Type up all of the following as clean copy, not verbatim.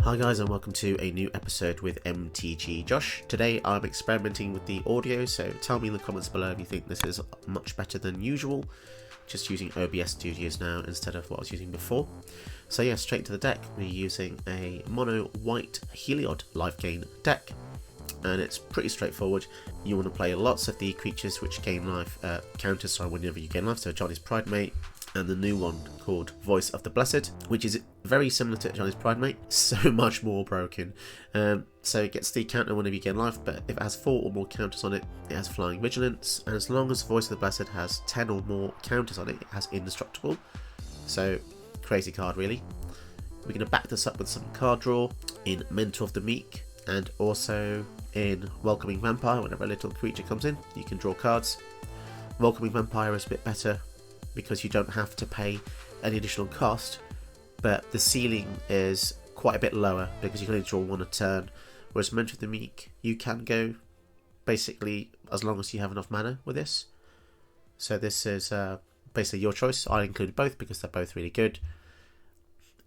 Hi guys and welcome to a new episode with MTG Josh. Today I'm experimenting with the audio, so tell me in the comments below if you think this is much better than usual. Just using OBS Studios now instead of what I was using before. So yeah, straight to the deck. We're using a mono white Heliod LIFEGAIN deck. And it's pretty straightforward. You want to play lots of the creatures which gain life, counters whenever you gain life, so Johnny's Pridemate, and the new one called Voice of the Blessed, which is very similar to Johnny's Pridemate, so much more broken. So it gets the counter whenever you gain life, but if it has 4 or more counters on it, it has Flying Vigilance, and as long as Voice of the Blessed has 10 or more counters on it, it has Indestructible. So, crazy card really. We're going to back this up with some card draw in Mentor of the Meek, and also in Welcoming Vampire. Whenever a little creature comes in, you can draw cards. Welcoming Vampire is a bit better because you don't have to pay any additional cost, but the ceiling is quite a bit lower because you can only draw 1 a turn, whereas Mentor of the Meek, you can go basically as long as you have enough mana with this. So this is basically your choice. I include both because they're both really good.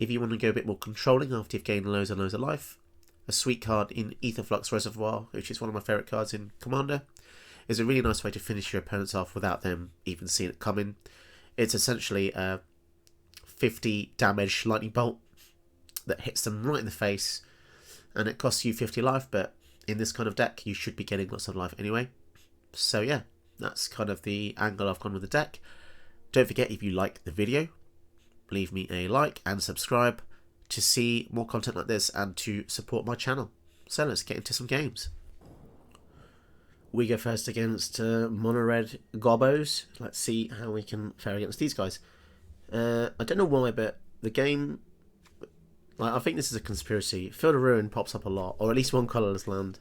If you want to go a bit more controlling after you've gained loads and loads of life, a sweet card in Aetherflux Reservoir, which is one of my favourite cards in Commander, is a really nice way to finish your opponents off without them even seeing it coming. It's essentially a 50 damage lightning bolt that hits them right in the face, and it costs you 50 life, but in this kind of deck you should be getting lots of life anyway. So yeah, that's kind of the angle I've gone with the deck. Don't forget, if you like the video, leave me a like and subscribe to see more content like this and to support my channel. So let's get into some games. We go first against mono red Gobbos. Let's see how we can fare against these guys. I don't know why, but the game, I think this is a conspiracy. Field of Ruin pops up a lot, or at least one colourless land.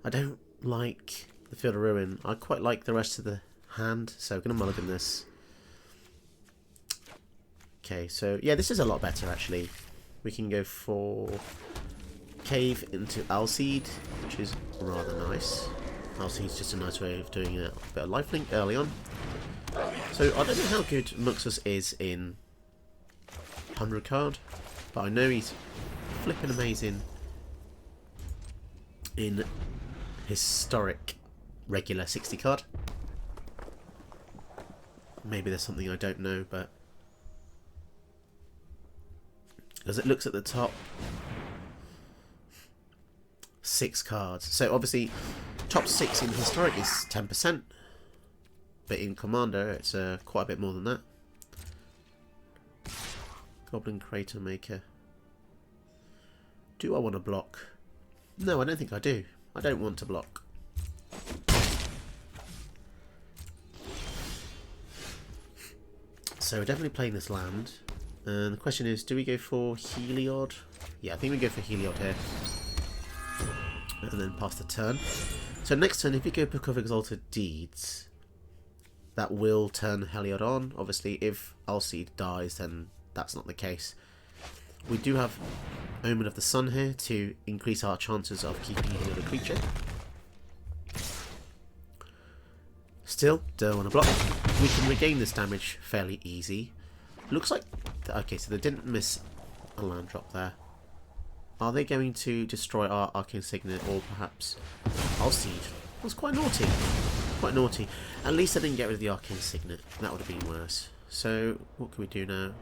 I don't like the Field of Ruin. I quite like the rest of the hand, so I'm going to mulligan this. Okay, so yeah, this is a lot better actually. We can go for Cave into Alseed, which is rather nice. Alseed's just a nice way of doing a bit of lifelink early on. So I don't know how good Muxus is in 100 card, but I know he's flipping amazing in historic regular 60 card. Maybe there's something I don't know, but as it looks at the top, 6 cards. So obviously top 6 in historic is 10%, but in Commander it's quite a bit more than that. Goblin Crater Maker. Do I want to block? No, I don't think I do. I don't want to block. So we're definitely playing this land. And the question is, do we go for Heliod? Yeah, I think we go for Heliod here. And then pass the turn. So next turn, if we go Book of Exalted Deeds, that will turn Heliod on. Obviously, if Alseed dies, then that's not the case. We do have Omen of the Sun here to increase our chances of keeping another creature. Still, don't want to block. We can regain this damage fairly easy. Looks like... Okay, so they didn't miss a land drop there. Are they going to destroy our Arcane Signet, or perhaps Alseed? That's quite naughty. Quite naughty. At least I didn't get rid of the Arcane Signet. That would have been worse. So, what can we do now?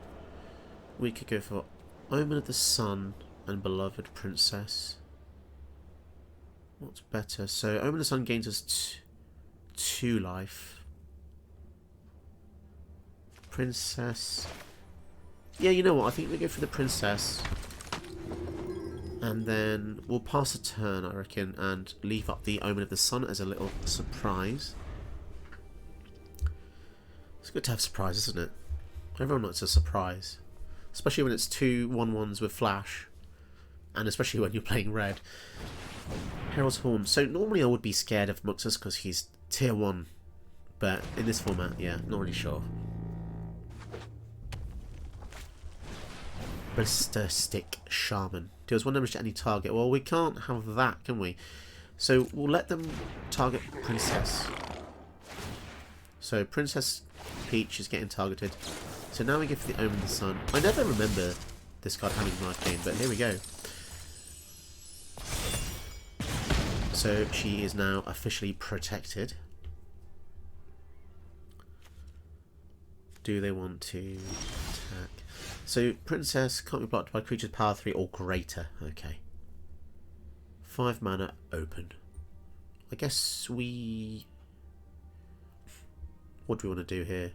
We could go for Omen of the Sun and Beloved Princess. What's better? So, Omen of the Sun gains us 2 life. Princess. Yeah, you know what? I think we go for the Princess. And then we'll pass a turn, I reckon, and leave up the Omen of the Sun as a little surprise. It's good to have surprises, isn't it? Everyone likes a surprise. Especially when it's 2 1/1s with flash. And especially when you're playing red. Herald's Horn. So normally I would be scared of Muxus because he's tier 1. But in this format, yeah, not really sure. Blister Stick Shaman. Deals 1 damage to any target. Well, we can't have that, can we? So we'll let them target Princess. So Princess Peach is getting targeted. So now we go for the Omen of the Sun. I never remember this card having life gain, but here we go. So she is now officially protected. Do they want to attack? So Princess can't be blocked by creatures power 3 or greater. Okay. 5 mana open. I guess we... What do we want to do here?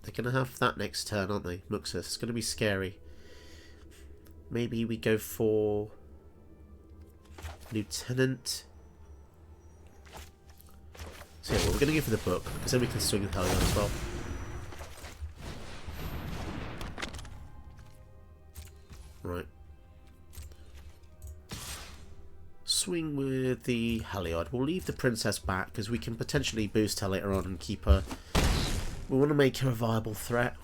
They're going to have that next turn, aren't they? Muxus. It's going to be scary. Maybe we go for... Lieutenant. So yeah, well, we're going to go for the book, because then we can swing with Heliod as well. Right. Swing with the Heliod. We'll leave the Princess back, because we can potentially boost her later on and keep her... We want to make her a viable threat,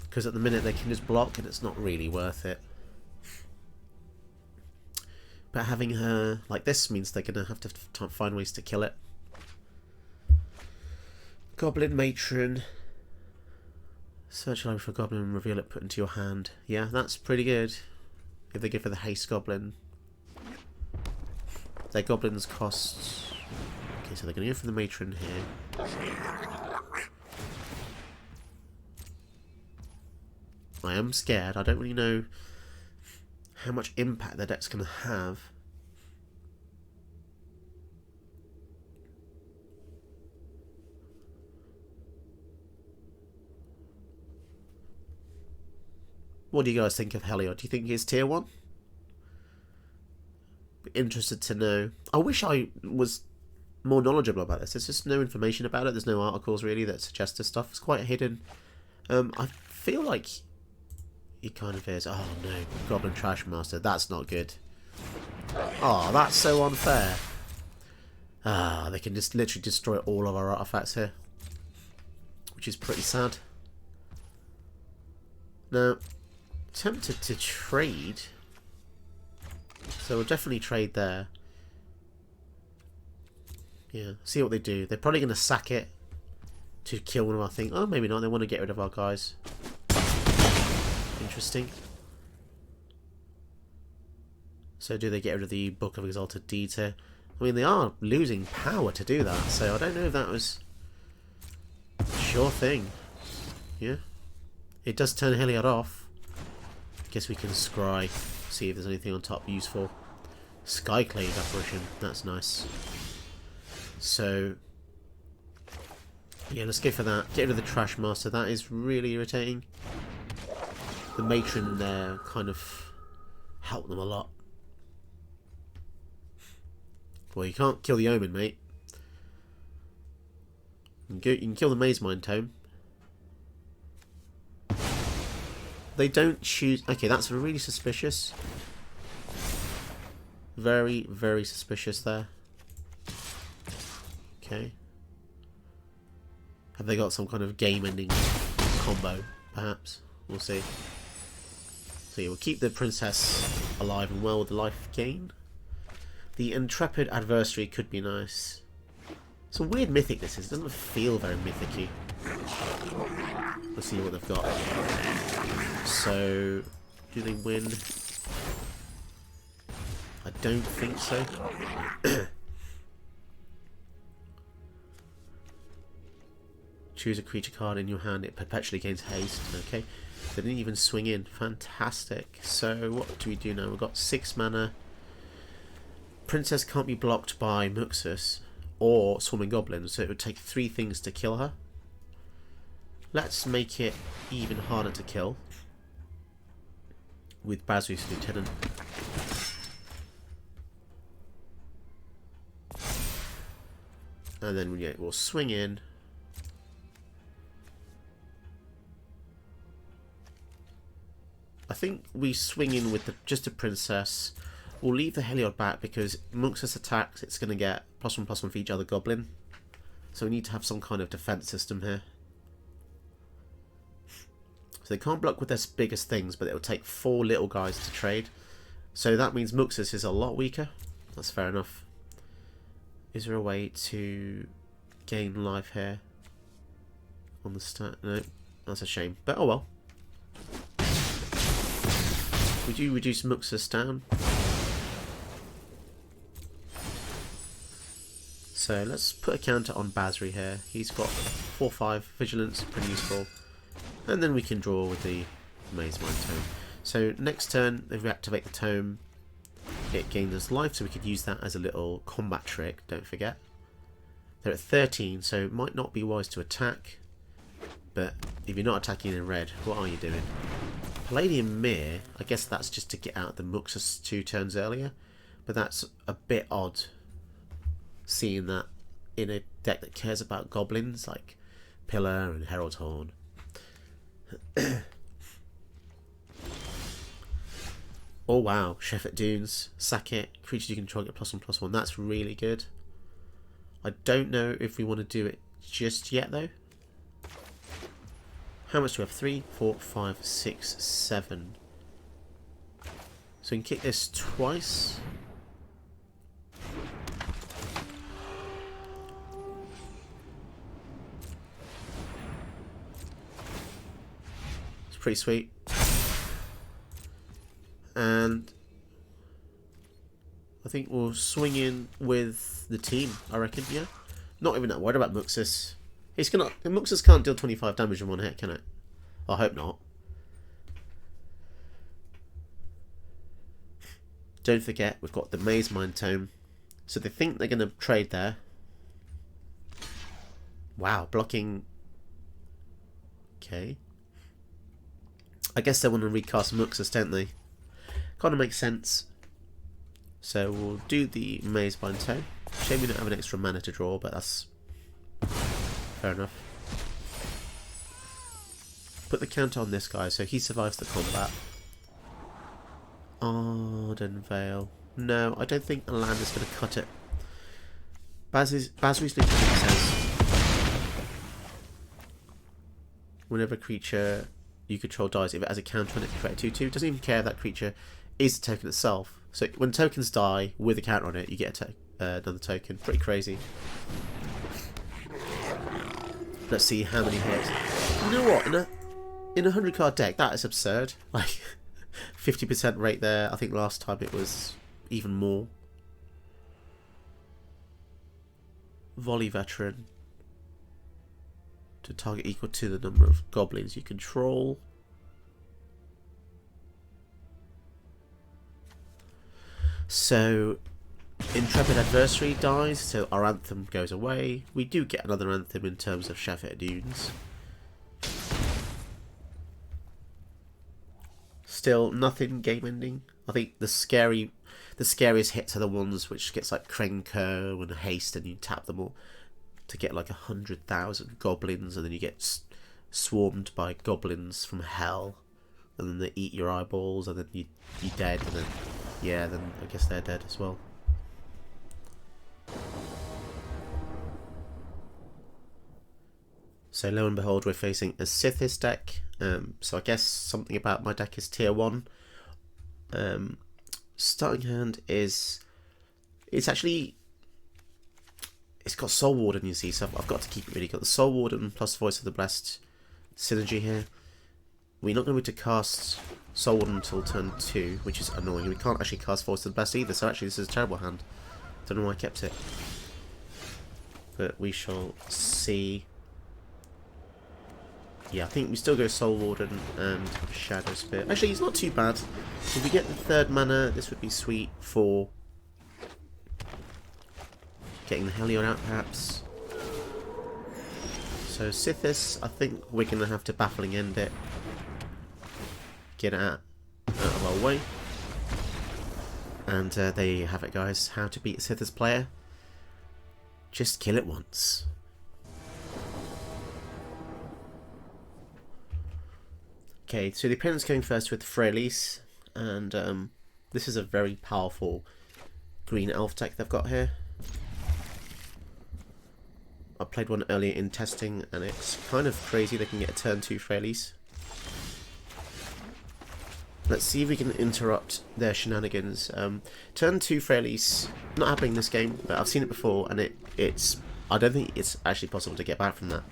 because at the minute they can just block and it's not really worth it. But having her like this means they're going to have to find ways to kill it. Goblin Matron. Search library for Goblin and reveal it, put into your hand. Yeah, that's pretty good. If they go for the Haste Goblin. Their Goblins cost... Okay, so they're going to go for the Matron here. I am scared. I don't really know how much impact their deck's going to have. What do you guys think of Heliod? Do you think he's tier 1? Be interested to know. I wish I was more knowledgeable about this. There's just no information about it. There's no articles really that suggest this stuff. It's quite hidden. I feel like he kind of is. Oh no, Goblin Trash Master. That's not good. Oh, that's so unfair. Ah, they can just literally destroy all of our artifacts here, which is pretty sad. Now, tempted to trade, so we'll definitely trade there. Yeah, see what they do. They're probably going to sack it to kill one of our things. Oh, maybe not. They want to get rid of our guys. Interesting. So do they get rid of the Book of Exalted Deeds here? I mean, they are losing power to do that, so I don't know if that was a sure thing. Yeah. It does turn Heliod off. Guess we can scry, see if there's anything on top useful. Skyclave apparition, that's nice. So, yeah, let's go for that. Get rid of the Trash Master, that is really irritating. The Matron there kind of helped them a lot. Well, you can't kill the Omen, mate. You can kill the Maze Mind Tome. They don't choose... Okay, that's really suspicious. Very, very suspicious there. Okay. Have they got some kind of game-ending combo, perhaps? We'll see. So yeah, we'll keep the Princess alive and well with the life gain. The Intrepid Adversary could be nice. It's a weird mythic this is. It doesn't feel very mythic-y. Let's see what they've got. So, do they win? I don't think so. Choose a creature card in your hand. It perpetually gains haste. Okay. They didn't even swing in. Fantastic. So, what do we do now? We've got 6 mana. Princess can't be blocked by Muxus or Swarming Goblins, so it would take 3 things to kill her. Let's make it even harder to kill with Bazoo's Lieutenant. And then yeah, we'll swing in. I think we swing in with just a Princess. We'll leave the Heliod back because Muxus attacks, it's going to get +1/+1 for each other Goblin. So we need to have some kind of defense system here. So they can't block with their biggest things, but it'll take 4 little guys to trade. So that means Muxus is a lot weaker. That's fair enough. Is there a way to gain life here on the stat? No, that's a shame. But oh well. We do reduce Muxus down. So let's put a counter on Basri here. He's got 4/5 vigilance, pretty useful. And then we can draw with the Maze Mind Tome. So next turn, if we activate the tome, it gains us life, so we could use that as a little combat trick, don't forget. They're at 13, so it might not be wise to attack. But if you're not attacking in red, what are you doing? Palladium Mirror, I guess that's just to get out the Muxus 2 turns earlier. But that's a bit odd, seeing that in a deck that cares about goblins, like Pillar and Herald's Horn. Oh wow, Shepherd Dunes, sack it, creatures you control get +1/+1, that's really good. I don't know if we want to do it just yet though. How much do we have? 3, 4, 5, 6, 7. So we can kick this twice. It's pretty sweet. And I think we'll swing in with the team, I reckon, yeah? Not even that worried about Muxus. Muxus can't deal 25 damage in one hit, can it? I hope not. Don't forget, we've got the Maze Mind Tome. So they think they're going to trade there. Wow, blocking. Okay. I guess they want to recast Muxus, don't they? Kind of makes sense. So we'll do the Maze Mind Tome. Shame we don't have an extra mana to draw, but that's fair enough. Put the counter on this guy, so he survives the combat. Arden Vale. No, I don't think a land is going to cut it. Basri's new technique says whenever a creature you control dies, if it has a counter on it, create 2/2. Doesn't even care if that creature is the token itself. So when tokens die with a counter on it, you get another token. Pretty crazy. Let's see how many hits. You know what? In a 100 card deck, that is absurd. Like 50% rate there. I think last time it was even more. Volley Veteran. To target equal to the number of goblins you control. So Intrepid Adversary dies, so our anthem goes away. We do get another anthem in terms of Shepherd Dunes. Still nothing game ending. I think the scariest hits are the ones which gets like Krenko and Haste, and you tap them all to get like 100,000 goblins, and then you get swarmed by goblins from hell, and then they eat your eyeballs, and then you're dead, and then yeah, then I guess they're dead as well. So lo and behold, we're facing a Sithis deck. So I guess something about my deck is tier 1. Starting hand is... It's got Soul Warden, you see, so I've got to keep it really good. The Soul Warden plus Voice of the Blessed synergy here. We're not going to be able to cast Soul Warden until turn 2, which is annoying. We can't actually cast Voice of the Blessed either, so actually this is a terrible hand. Don't know why I kept it. But we shall see. Yeah, I think we still go Soul Warden and Shadow Spear. Actually, it's not too bad. If we get the 3rd mana, this would be sweet for getting the Heliod out, perhaps. So Sithis, I think we're going to have to Baffling End it. Get it out of our way. And there you have it, guys. How to beat a Sithis player. Just kill it once. Okay, so the opponent's going first with Freyalise, and this is a very powerful green elf deck they've got here. I played one earlier in testing, and it's kind of crazy they can get a turn 2 Freyalise. Let's see if we can interrupt their shenanigans. Turn 2 Freyalise, not happening this game, but I've seen it before, and I don't think it's actually possible to get back from that.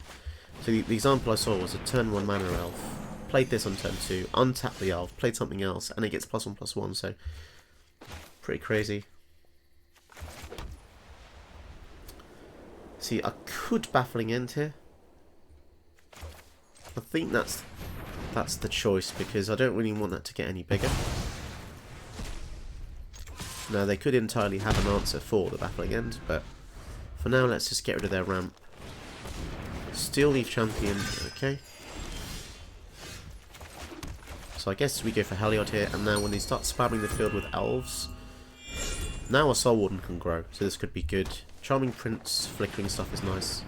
So the example I saw was a turn 1 mana elf. Played this on turn 2, untapped the elf, played something else, and it gets +1/+1, so pretty crazy. See, I could Baffling End here. I think that's the choice, because I don't really want that to get any bigger. Now, they could entirely have an answer for the Baffling End, but for now, let's just get rid of their ramp. Still leave champion, okay. So I guess we go for Heliod here, and now when they start spamming the field with elves, now our Soul Warden can grow, so this could be good. Charming Prince, flickering stuff is nice.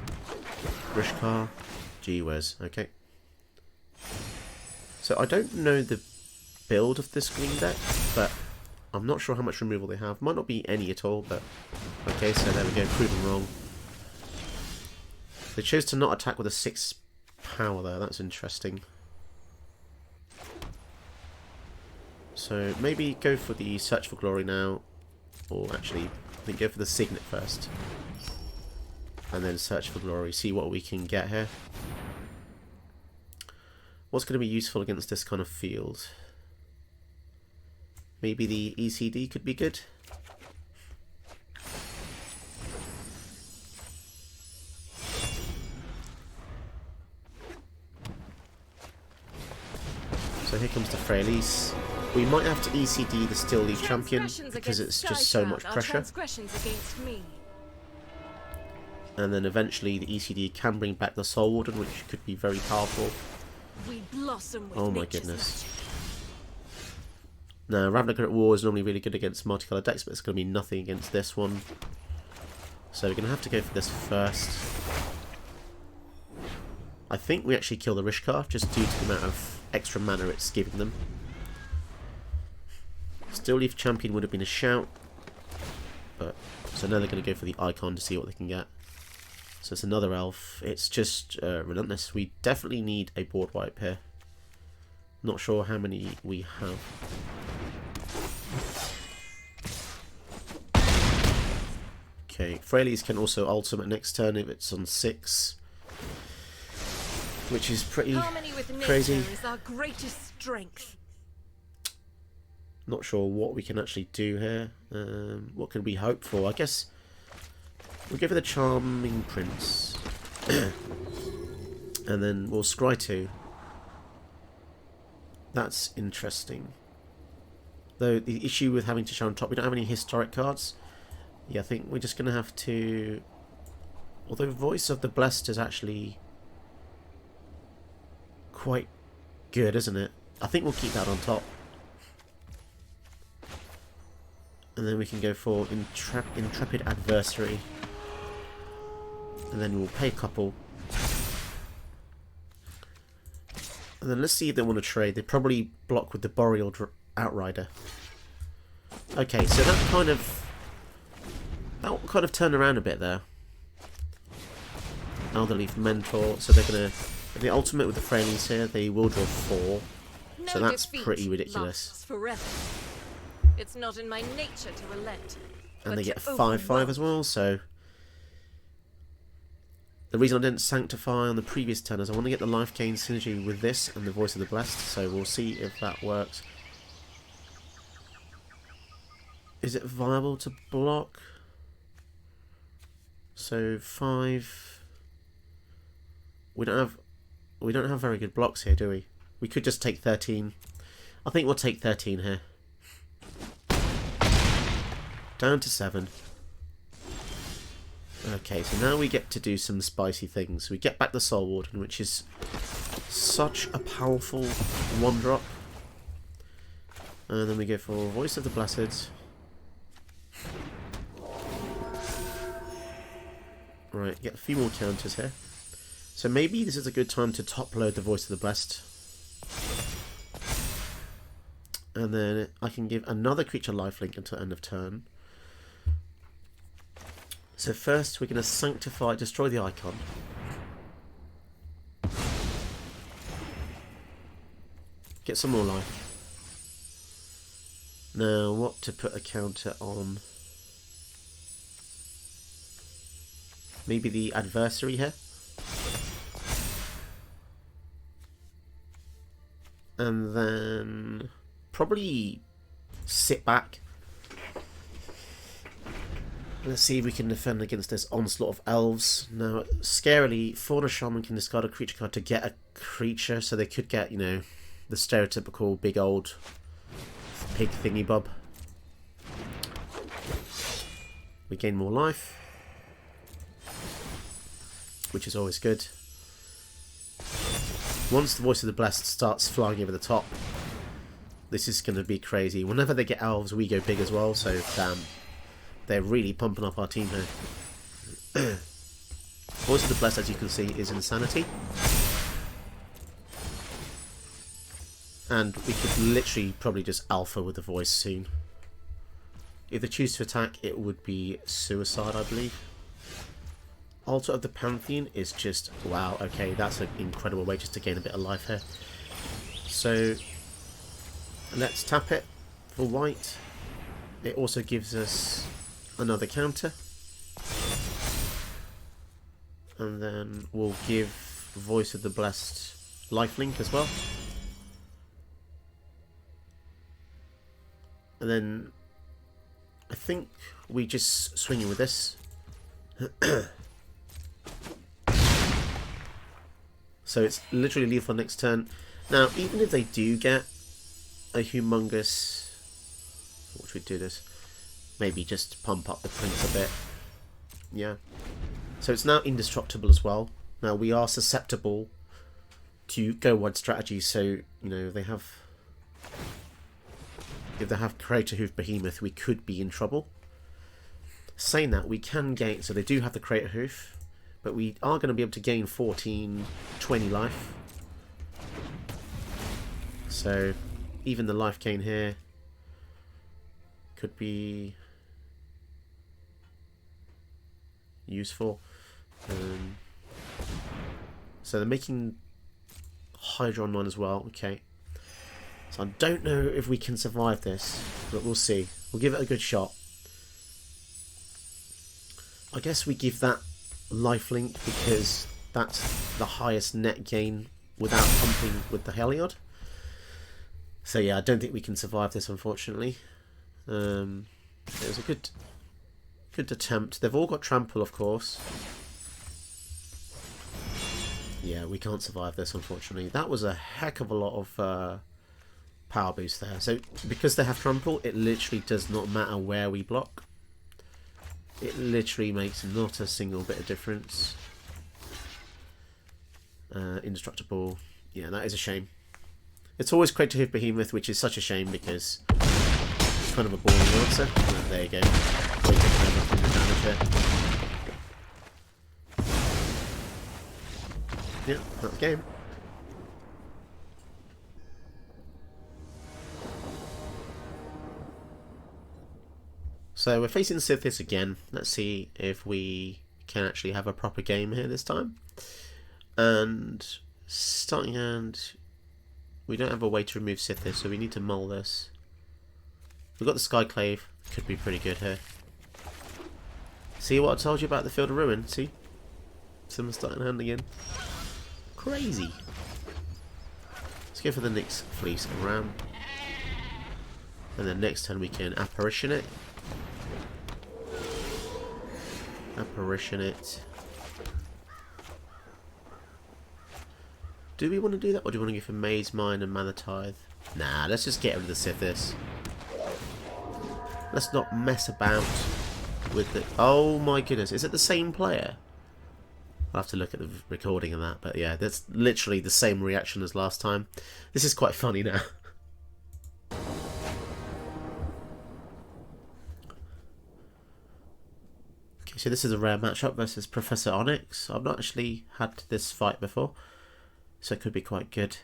Rishkar, gee whiz, okay. So I don't know the build of this green deck, but I'm not sure how much removal they have. Might not be any at all, but okay, so there we go, proven wrong. They chose to not attack with a 6 power there, that's interesting. So maybe go for the Search for Glory now, or actually, I think go for the Signet first. And then Search for Glory, see what we can get here. What's going to be useful against this kind of field? Maybe the ECD could be good. So here comes the Freyalise. We might have to ECD the Still Leaf Champion because it's just so much pressure. And then eventually the ECD can bring back the Soul Warden, which could be very powerful. Oh my goodness. Now, Ravnica at War is normally really good against multicolour decks, but it's going to be nothing against this one. So we're going to have to go for this first. I think we actually kill the Rishkar, just due to the amount of extra mana it's giving them. Still Leaf Champion would have been a shout. But so now they're going to go for the Icon to see what they can get. So it's another elf. It's just relentless. We definitely need a board wipe here. Not sure how many we have. Okay, Freyalise can also ultimate next turn if it's on 6. Which is pretty crazy. Is our greatest strength. Not sure what we can actually do here. What can we hope for? I guess we'll go for the Charming Prince. And then we'll scry 2. That's interesting. Though the issue with having to show on top, we don't have any historic cards. Yeah, I think we're just going to have to... Although Voice of the Blessed is actually quite good, isn't it? I think we'll keep that on top. And then we can go for Intrepid Adversary. And then we'll pay a couple. And then let's see if they want to trade. They probably block with the Boreal Outrider. Okay, so that kind of turned around a bit there. Elderleaf Mentor. So they're gonna the ultimate with the Freyalise here. They will draw 4. So that's pretty ridiculous. It's not in my nature to relent. And they get 5/5 as well. So the reason I didn't Sanctify on the previous turn is I want to get the life gain synergy with this and the Voice of the Blessed. So we'll see if that works. Is it viable to block? So 5. We don't have very good blocks here, do we? We could just take 13. I think we'll take 13 here. Down to 7. Okay, so now we get to do some spicy things. We get back the Soul Warden, which is such a powerful 1-drop. And then we go for Voice of the Blessed. Right, get a few more counters here. So maybe this is a good time to top load the Voice of the Blessed. And then I can give another creature lifelink until end of turn. So first we're going to Sanctify, destroy the icon. Get some more life. Now what to put a counter on? Maybe the Adversary here. And then probably sit back. Let's see if we can defend against this onslaught of elves. Now, scarily, Fauna Shaman can discard a creature card to get a creature, so they could get, you know, the stereotypical big old pig thingy bob. We gain more life, which is always good. Once the Voice of the Blessed starts flying over the top, this is going to be crazy. Whenever they get elves, we go big as well, so damn. They're really pumping up our team here. Voice of the Blessed, as you can see, is insanity. And we could literally probably just alpha with the voice soon. If they choose to attack, it would be suicide, I believe. Altar of the Pantheon is just... wow, okay, that's an incredible way just to gain a bit of life here. So, let's tap it for white. It also gives us another counter, and then we'll give Voice of the Blessed lifelink as well, and then I think we just swing in with this. So it's literally lethal next turn. Now, even if they do get a humongous, what should we do this? Maybe just pump up the prince a bit. Yeah. So it's now indestructible as well. Now we are susceptible to go wide strategies, so you know they have. If they have Crater Hoof Behemoth, we could be in trouble. Saying that, we can gain. So they do have the Crater Hoof, but we are going to be able to gain 14, 20 life. So even the life gain here could be useful. So they're making Hydra online as well. Okay. So I don't know if we can survive this, but we'll see. We'll give it a good shot. I guess we give that lifelink because that's the highest net gain without pumping with the Heliod. So yeah, I don't think we can survive this, unfortunately. It was a good attempt. They've all got trample, of course. Yeah, we can't survive this, unfortunately. That was a heck of a lot of power boost there. So because they have trample, it literally does not matter where we block. It literally makes not a single bit of difference. Indestructible. Yeah, that is a shame. It's always Crater Hoof Behemoth, which is such a shame because it's kind of a boring answer. Oh, there you go. Way to kind of the damage here. Yeah, that's the game. So we're facing Sithis again. Let's see if we can actually have a proper game here this time. And starting hand, we don't have a way to remove Sithis, so we need to mull this. We've got the Skyclave, could be pretty good here. See what I told you about the Field of Ruin? See? Someone's starting hand again. Crazy. Let's go for the Nyx Fleece and Ram. And then next turn we can Apparition it. Apparition it. Do we want to do that, or do we want to go for Maze Mine and Mana Tithe? Nah, let's just get rid of the Sithis. Let's not mess about with the... Oh my goodness, is it the same player? I'll have to look at the recording of that, but yeah, that's literally the same reaction as last time. This is quite funny now. Okay, so this is a rare matchup versus Professor Onyx. I've not actually had this fight before, so it could be quite good.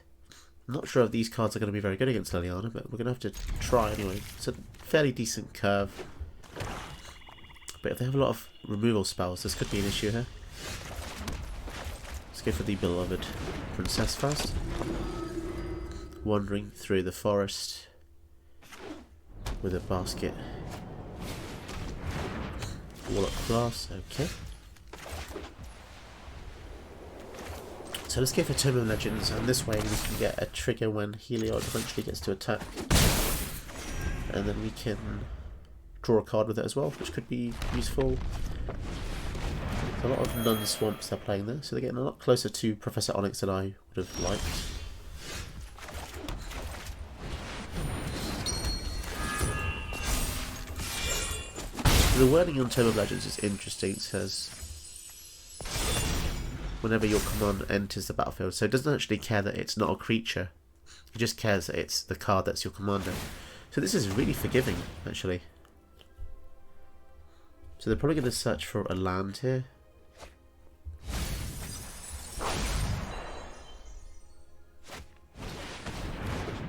I'm not sure if these cards are going to be very good against Liliana, but we're going to have to try anyway. It's a fairly decent curve. But if they have a lot of removal spells, this could be an issue here. Let's go for the beloved princess first. Wandering through the forest with a basket. Warlock class, okay. So let's go for Tomb of Legends, and this way we can get a trigger when Heliod eventually gets to attack. And then we can draw a card with it as well, which could be useful. There's a lot of non-swamps they're playing there, so they're getting a lot closer to Professor Onyx than I would have liked. The wording on Tome of Legends is interesting. It says whenever your command enters the battlefield, so it doesn't actually care that it's not a creature. It just cares that it's the card that's your commander. So this is really forgiving, actually. So they're probably going to search for a land here.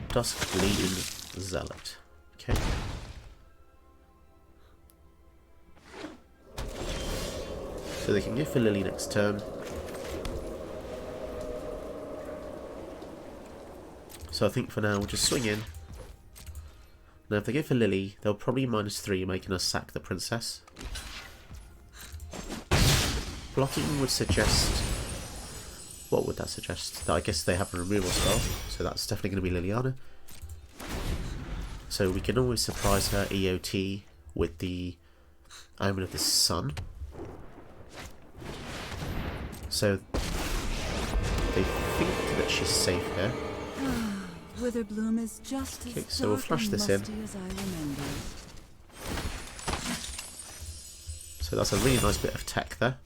Dusk Bleeding Zealot. Okay. So they can go for Lily next turn. So I think for now we'll just swing in. Now if they go for Lily, they'll probably -3, making us sack the princess. Blocking would suggest... What would that suggest? That I guess they have a removal spell, so that's definitely going to be Liliana. So we can always surprise her EOT with the Omen of the Sun. So they think that she's safe here. Witherbloom is just as okay, so we'll flash this in. as I remember. So that's a really nice bit of tech there.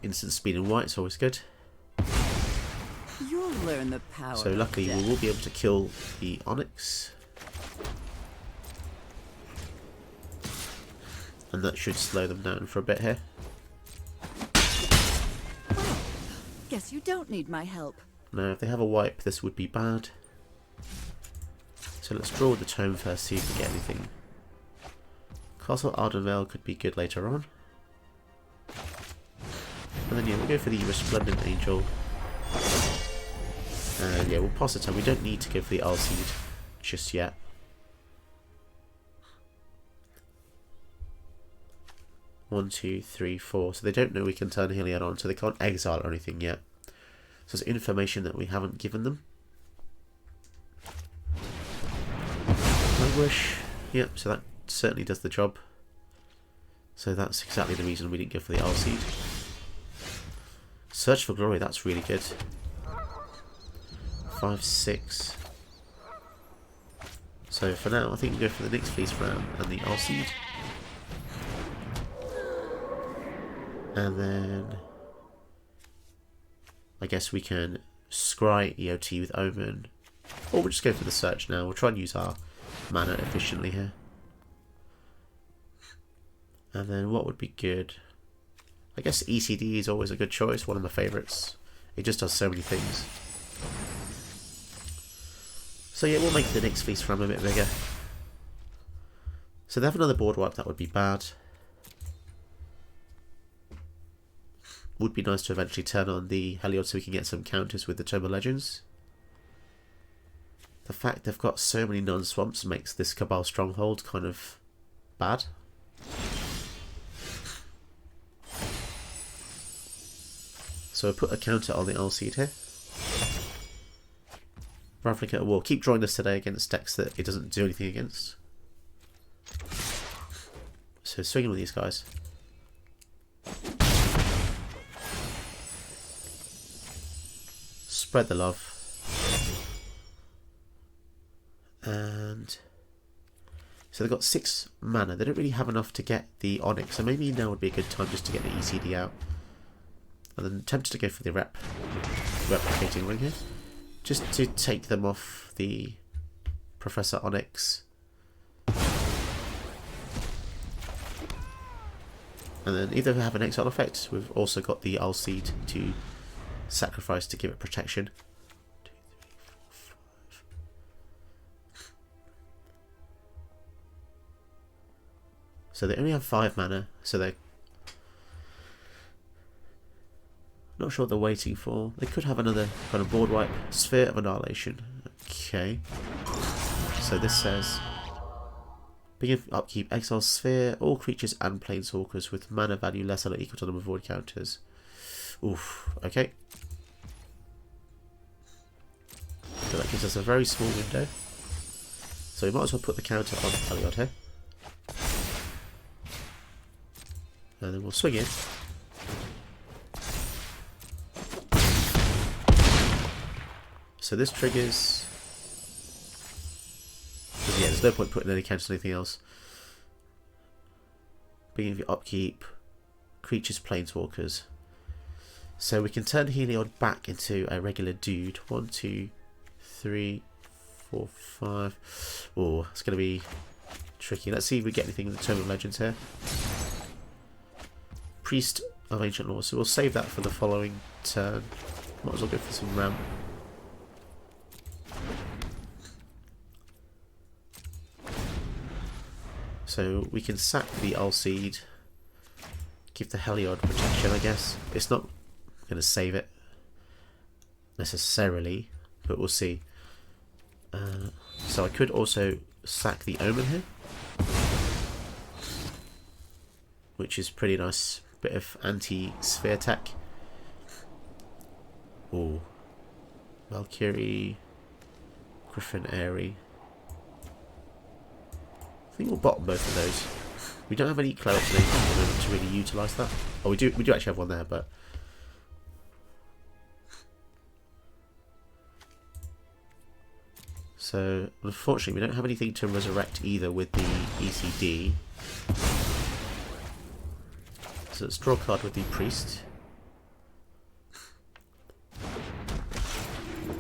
Instant speed in white is always good. You'll learn the power. So luckily we will be able to kill the Onyx. And that should slow them down for a bit here. Guess you don't need my help. Now if they have a wipe, this would be bad. So let's draw the tome first, see if we get anything. Castle Ardenvale could be good later on. And then yeah, we'll go for the Resplendent Angel. And yeah, we'll pass the turn. We don't need to go for the Arseed just yet. One, two, three, four. So they don't know we can turn Heliod on, so they can't exile or anything yet. So it's information that we haven't given them. I wish. Yep, so that certainly does the job. So that's exactly the reason we didn't go for the Arseed. Search for Glory, that's really good. 5, 6. So for now, I think we go for the Nyx Fleece round and the Arseed. And then I guess we can scry EOT with Omen. Or we'll just go for the search now. We'll try and use our mana efficiently here. And then what would be good? I guess ECD is always a good choice, one of my favourites. It just does so many things. So yeah, we'll make the Nyx Fleece ram a bit bigger. So they have another board wipe, that would be bad. Would be nice to eventually turn on the Heliod so we can get some counters with the Tome of Legends. The fact they've got so many non-swamps makes this Cabal Stronghold kind of bad. So I put a counter on the Arseed here. Ravnica will keep drawing this today against decks that it doesn't do anything against. So swinging with these guys. Spread the love. And so they've got 6 mana. They don't really have enough to get the Onyx, so maybe now would be a good time just to get the ECD out. And then tempted to go for the replicating ring here, just to take them off the Professor Onyx. And then either have an exile effect, we've also got the Arseed to sacrifice to give it protection. 2, 3, 4, 5. So they only have 5 mana, so they're not sure what they're waiting for. They could have another kind of board wipe. Sphere of Annihilation. Okay. So this says, begin upkeep, exile Sphere, all creatures and planeswalkers with mana value less than or equal to the number of void counters. Oof. Okay. So that gives us a very small window. So we might as well put the counter on Heliod here. And then we'll swing in. So this triggers... yeah, there's no point putting any counters on anything else. Beginning of your upkeep. Creatures, planeswalkers. So we can turn Heliod back into a regular dude. 1, 2, 3, 4, 5. Oh, it's going to be tricky. Let's see if we get anything in the Tome of Legends here. Priest of Ancient Law. So we'll save that for the following turn. Might as well go for some ramp. So we can sack the Ulseed. Give the Heliod protection, I guess. It's not going to save it necessarily, but we'll see. So I could also sack the Omen here, which is pretty nice. Bit of anti-sphere tech. Oh, Valkyrie, Griffin, Airy. I think we'll bottom both of those. We don't have any clerics at the moment to really utilise that. Oh, we do actually have one there, but so unfortunately we don't have anything to resurrect either with the ECD. So let's draw a card with the Priest.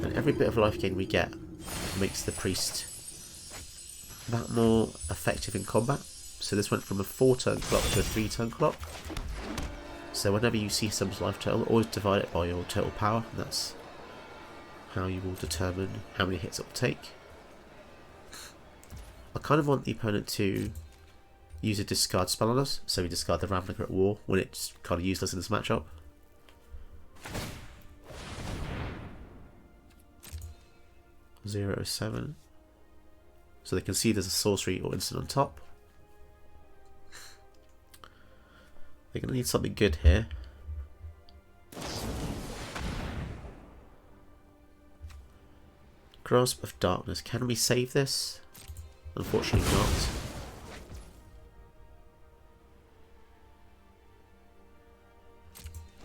And every bit of life gain we get makes the Priest that more effective in combat. So this went from a 4-turn clock to a 3-turn clock. So whenever you see someone's life total, always divide it by your total power. And that's how you will determine how many hits it will take. I kind of want the opponent to use a discard spell on us. So we discard the Ravnica at War when it's kind of useless in this matchup. (0-7). So they can see there's a sorcery or instant on top. They're going to need something good here. Grasp of Darkness. Can we save this? Unfortunately not.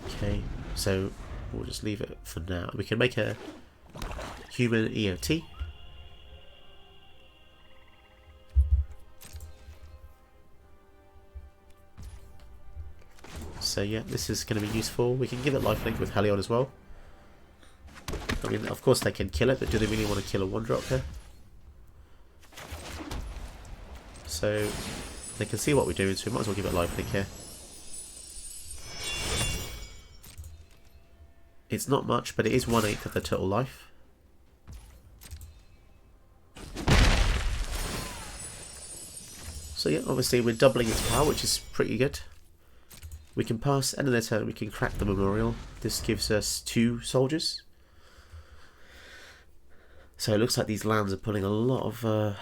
Okay, so we'll just leave it for now. We can make a human EOT. So yeah, this is going to be useful. We can give it lifelink with Heliod as well. I mean, of course they can kill it, but do they really want to kill a 1-drop here? So they can see what we're doing, so we might as well give it lifelink here. It's not much, but it is 1/8 of the total life. So yeah, obviously we're doubling its power, which is pretty good. We can pass, end of their turn, we can crack the Memorial. This gives us 2 soldiers. So it looks like these lands are pulling a lot of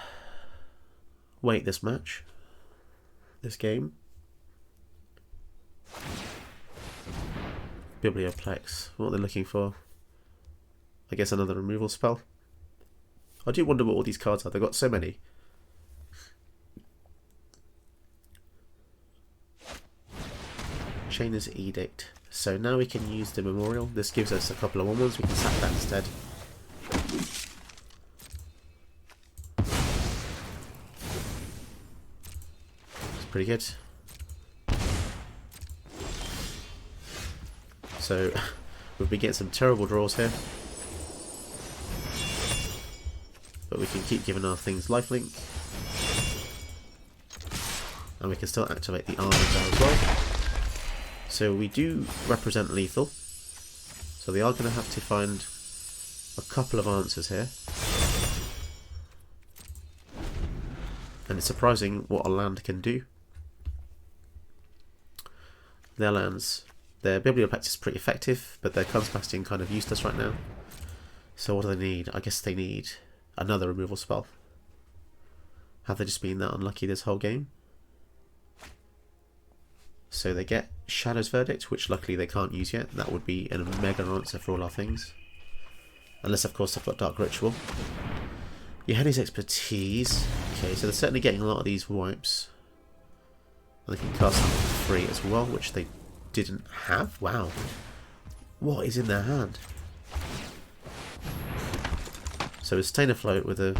weight this match. This game. Biblioplex. What are they looking for? I guess another removal spell. I do wonder what all these cards are. They've got so many. Chainer's Edict. So now we can use the Memorial. This gives us a couple of 1/1s. We can sack that instead. It's pretty good. So we've been getting some terrible draws here. But we can keep giving our things lifelink. And we can still activate the armor there as well. So we do represent lethal. So they are going to have to find a couple of answers here. And it's surprising what a land can do. Their lands, their Biblioplex is pretty effective, but their Con's Bastion kind of useless right now. So what do they need? I guess they need another removal spell. Have they just been that unlucky this whole game? So they get Shadow's Verdict, which luckily they can't use yet. That would be a mega answer for all our things. Unless, of course, they've got Dark Ritual. You had his expertise. Okay, so they're certainly getting a lot of these wipes. And they can cast them for free as well, which they didn't have. Wow. What is in their hand? So we're staying afloat with a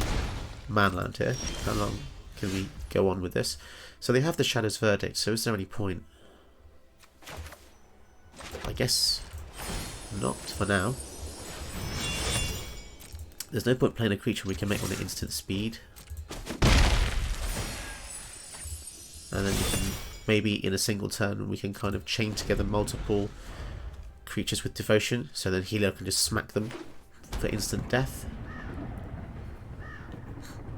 manland here. How long can we go on with this? So they have the Shadow's Verdict, so is there any point? I guess not for now. There's no point playing a creature we can make on an instant speed. And then you can, maybe in a single turn, we can kind of chain together multiple creatures with devotion. So then Heliod can just smack them for instant death.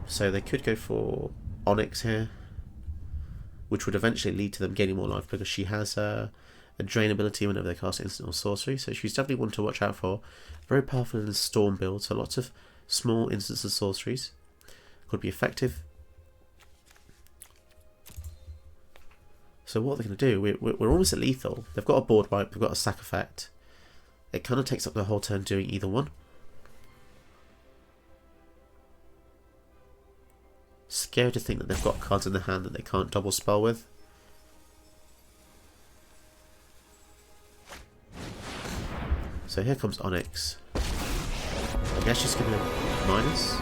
So they could go for Onyx here, which would eventually lead to them gaining more life because she has a drain ability whenever they cast instant or sorcery. So she's definitely one to watch out for. Very powerful in the Storm build, so lots of small instants of sorceries. Could be effective. So what they're going to do, we're almost at lethal. They've got a board wipe, they've got a sack effect. It kind of takes up the whole turn doing either one. Scary to think that they've got cards in their hand that they can't double spell with. So here comes Onyx. I guess she's going to minus.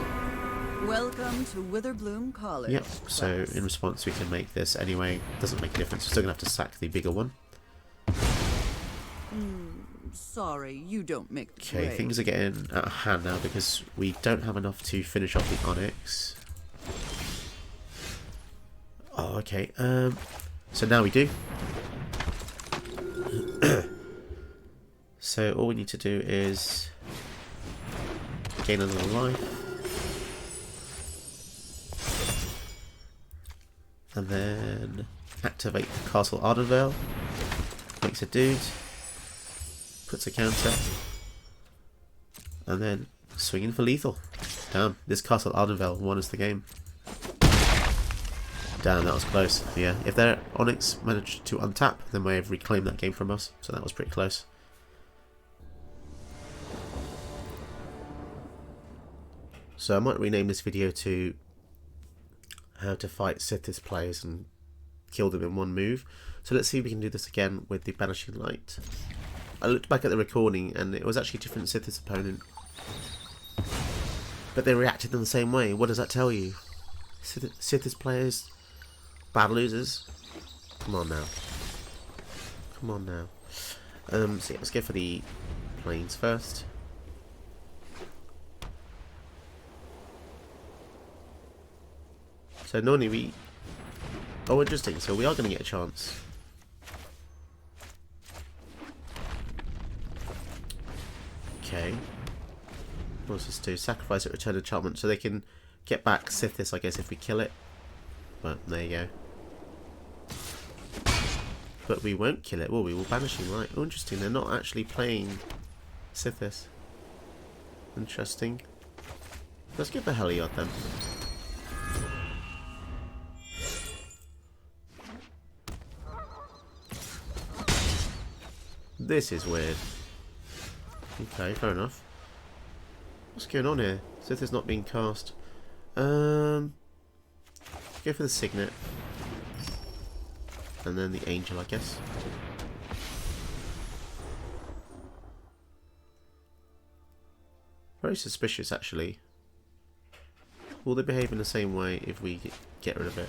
Welcome to Witherbloom College. Yep, so in response we can make this anyway. Doesn't make a difference. We're still going to have to sack the bigger one. Sorry, you don't make Okay, things are getting out of hand now because we don't have enough to finish off the Onyx. Oh, okay. So now we do. So all we need to do is gain another life. And then activate Castle Ardenvale. Makes a dude. Puts a counter. And then swing in for lethal. Damn, this Castle Ardenvale won us the game. Damn, that was close. Yeah, if their Onyx managed to untap, they may have reclaimed that game from us. So that was pretty close. So I might rename this video to how to fight Sithis players and kill them in one move. So let's see if we can do this again with the Banishing Light. I looked back at the recording and it was actually a different Sithis opponent. But they reacted in the same way. What does that tell you? Sithis players, bad losers? Come on now. Come on now. So yeah, let's go for the planes first. So normally we... Oh, interesting. So we are going to get a chance. Okay. What does this do? Sacrifice it, return enchantment. So they can get back Sithis, I guess, if we kill it. But there you go. But we won't kill it, will we? We'll Banishing Light. Oh, interesting. They're not actually playing Sithis. Interesting. Let's give the Heliod then. This is weird. Okay, fair enough. What's going on here? Sith is not being cast. Go for the Signet. And then the Angel, I guess. Very suspicious, actually. Will they behave in the same way if we get rid of it?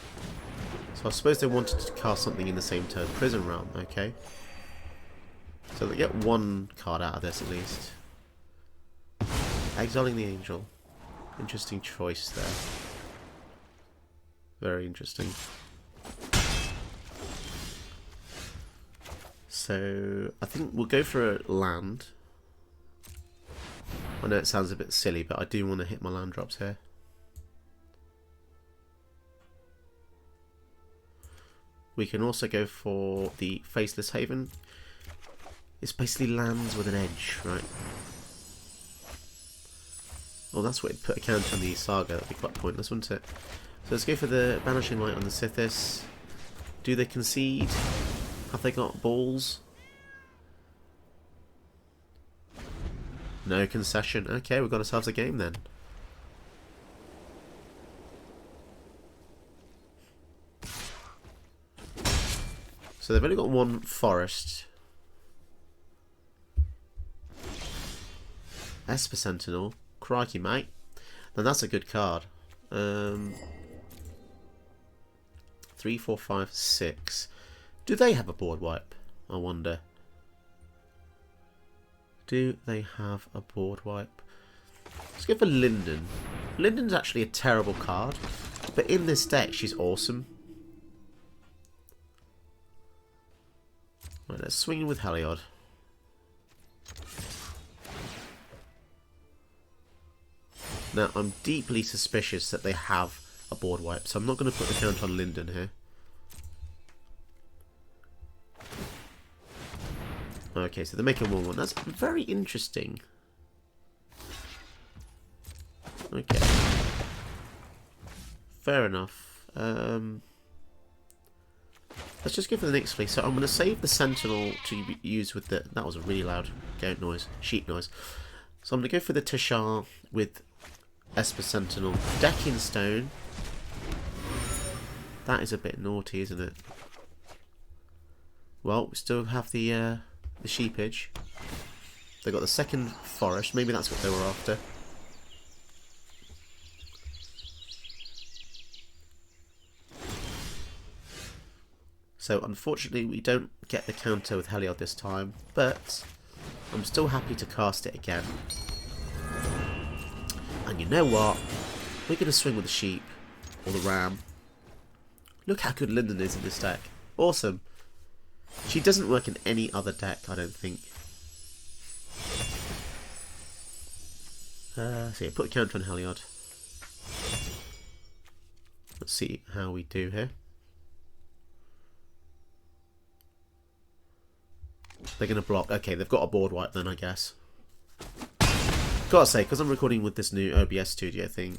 So I suppose they wanted to cast something in the same turn. Prison Realm, okay. So they get one card out of this at least. Exiling the Angel. Interesting choice there. Very interesting. So I think we'll go for a land. I know it sounds a bit silly, but I do want to hit my land drops here. We can also go for the Faceless Haven. It's basically lands with an edge, right? Well, that's what it'd put a counter on the Saga. That'd be quite pointless, wouldn't it? So let's go for the Banishing Light on the Sithis. Do they concede? Have they got balls? No concession. Okay, we've got ourselves a game then. So they've only got one forest. Esper Sentinel. Crikey, mate. Now that's a good card. 3, 4, 5, 6. Do they have a board wipe? I wonder. Do they have a board wipe? Let's go for Linden. Linden's actually a terrible card, but in this deck she's awesome. Right, let's swing in with Heliod. Now, I'm deeply suspicious that they have a board wipe, so I'm not going to put the count on Linden here. Okay, so they're making 1-1. That's very interesting. Okay. Fair enough. Let's just go for the next flea. So I'm going to save the Sentinel to be used with the... That was a really loud goat noise. Sheep noise. So I'm going to go for the Tishar with Esper Sentinel. Decking Stone. That is a bit naughty, isn't it? Well, we still have the sheepage. They got the second forest. Maybe that's what they were after. So unfortunately we don't get the counter with Heliod this time, but I'm still happy to cast it again. And you know what? We're going to swing with the sheep, or the ram. Look how good Linden is in this deck. Awesome. She doesn't work in any other deck, I don't think. So yeah, put a counter on Heliod. Let's see how we do here. They're going to block. Okay, they've got a board wipe then, I guess. Gotta say, because I'm recording with this new OBS studio thing,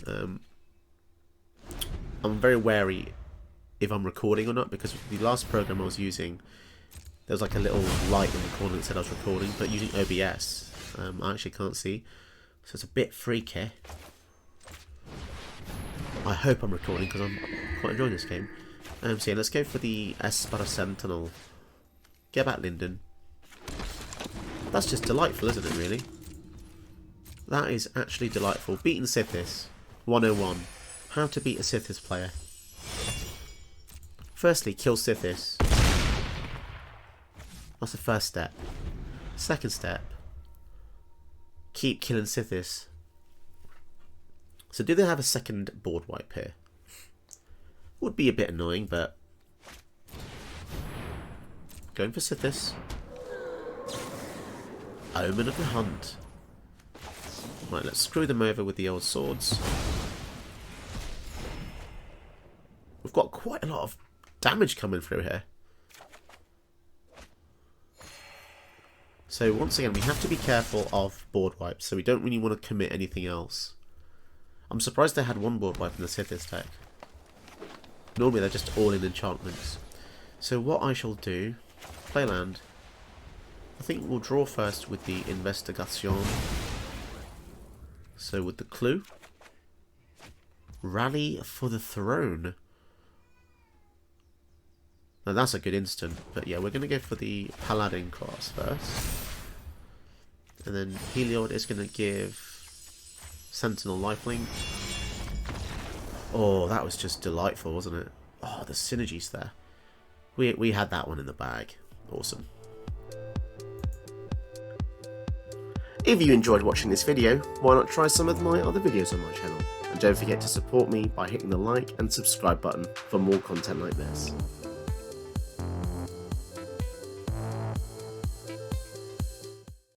I'm very wary if I'm recording or not, because the last program I was using, there was like a little light in the corner that said I was recording, but using OBS, I actually can't see. So it's a bit freaky. I hope I'm recording because I'm quite enjoying this game. So yeah, let's go for the Esper Sentinel. Get back, Linden. That's just delightful, isn't it, really? That is actually delightful. Beating Sithis. 101. How to beat a Sithis player. Firstly, kill Sithis. That's the first step. Second step, keep killing Sithis. So do they have a second board wipe here? Would be a bit annoying, but... Going for Sithis. Omen of the Hunt. Right, let's screw them over with the old swords. We've got quite a lot of damage coming through here. So once again, we have to be careful of board wipes, so we don't really want to commit anything else. I'm surprised they had one board wipe in the Sithis deck. Normally they're just all in enchantments. So what I shall do, play land. I think we'll draw first with the Investigation. So with the clue, Rally for the Throne. Now that's a good instant, but yeah, we're going to go for the Paladin class first. And then Heliod is going to give Sentinel lifelink. Oh, that was just delightful, wasn't it? Oh, the synergies there. We had that one in the bag. Awesome. If you enjoyed watching this video, why not try some of my other videos on my channel? And don't forget to support me by hitting the like and subscribe button for more content like this.